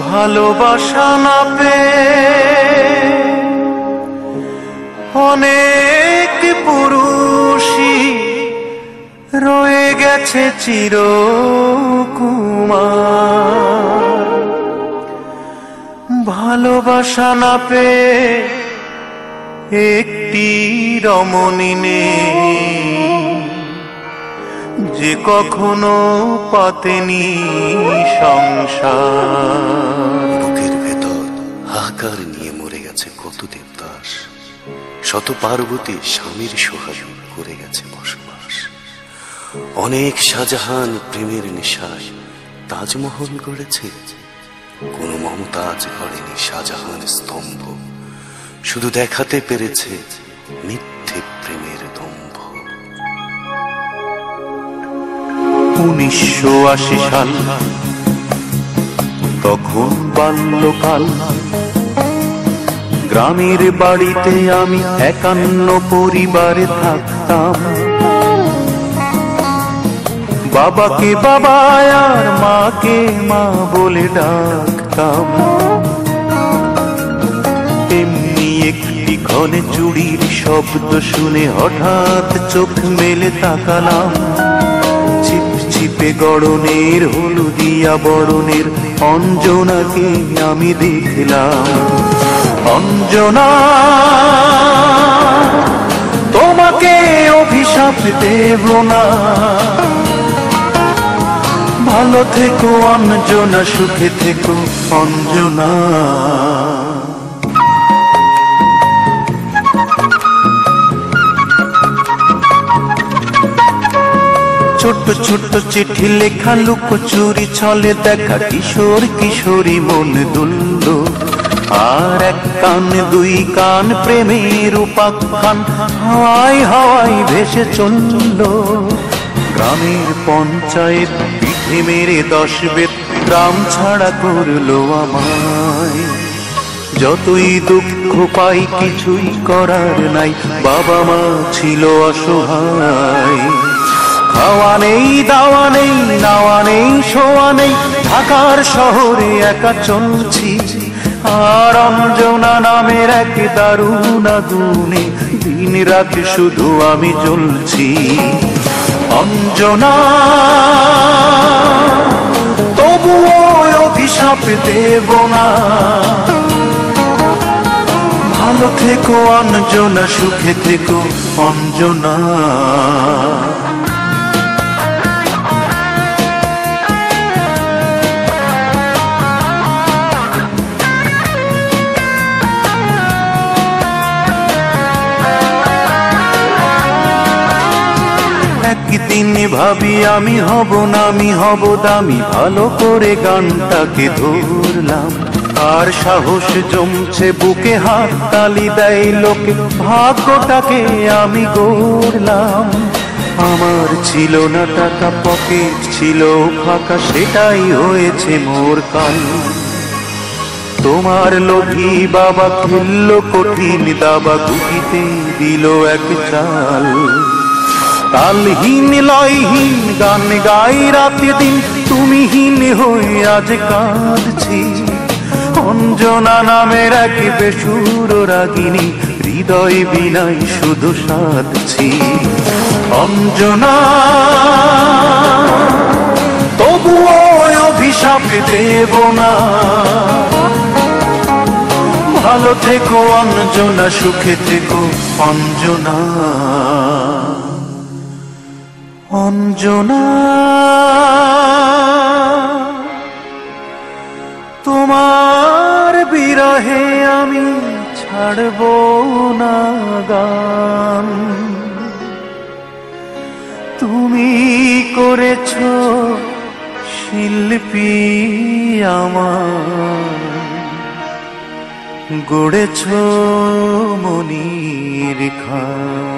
ভালোবাসা না পেয়ে অনেক পুরুষই রয়ে গেছে চিরকুমার। ভালোবাসা না পেয়ে একটি রমণী নেই যে কখনো পাতেনি সংসার। বুকের ভেতর হাহাকার নিয়ে মরে গেছে কত দেবদাস, শত পার্বতী স্বামীর সোহাগ করে গেছে বসবাস। অনেক শাহজাহান প্রেমের নেশায় তাজমহল গড়েছে, কোন মমতাজ গড়েনি শাহজাহান স্তম্ভ, শুধু দেখাতে পেরেছে মিথ্যে প্রেমের দম্ভ। 1980 সাল, তখন বাল্যকাল। গ্রামের বাড়িতে আমি 51 পরিবারে থাকতাম। বাবাকে বাবা আর মাকে মা বলে ডাকতাম। এমনি একটি ঘনে চুড়ির শব্দ শুনে হঠাৎ চোখ মেলে তাকালাম। চিপচিপে গড়নের হলুদিয়া বরণের অঞ্জনাকে আমি দেখলাম। অঞ্জনা, তোমাকে অভিশাপ দেব না, ভালো থেকো অঞ্জনা, সুখে থেকো অঞ্জনা। ছোট্ট ছোট্ট চিঠি লেখা লুকোচুরি ছলে দেখা কিশোর কিশোরী মন দুলল। আর এক কান দুই কান প্রেমের উপাখ্যান হাওয়ায় হাওয়ায় ভেসে চলল। গ্রামের পঞ্চায়েত পিঠে মেরে 10 বেত গ্রাম ছাড়া করলো আমায়। যতই দুঃখ পাই কিছুই করার নাই, বাবা মা ছিল অসহায়। খাওয়া নেই, দাওয়া নেই, নাওয়া নেই, শোয়া নেই, ঢাকার শহরে একা চলছি। আর অঞ্জনা নামের এক দারুণ আগুনে দিন রাত শুধু আমি জ্বলছি। অঞ্জনা, তবুও অভিশাপ দেব না, ভালো থেকো অঞ্জনা, সুখে থেকো অঞ্জনা। একদিন ভাবি আমি হব না, আমি হব দামি, ভালো করে গানটাকে ধরলাম। আর সাহস জমছে বুকে, হাত তালি দেয় লোকে, ভাগ্যটাকে আমি গড়লাম। আমার ছিল না টাকা, পকেট ছিল ফাঁকা, সেটাই হয়েছে মোর কাল। তোমার লোভী বাবা খেললো কঠিন দাবা, গুটিতে দিল এক চাল। তালহীন লয়হীন গান গাই রাতে দিন, তুমিহীন হয়ে আজ কাঁদছি। অঞ্জনা নামের এক বেসুর রাগিনী, হৃদয় বিনাই শুধু সাধছি। অঞ্জনা, তবুও অভিশাপ দেব না, ভালো থেকো অঞ্জনা, সুখে থেকো অঞ্জনা। অঞ্জনা, তোমার বিরহে আমি ছাড়ব না গান। তুমি করেছো শিল্পী আমার, গড়েছো মনির খান।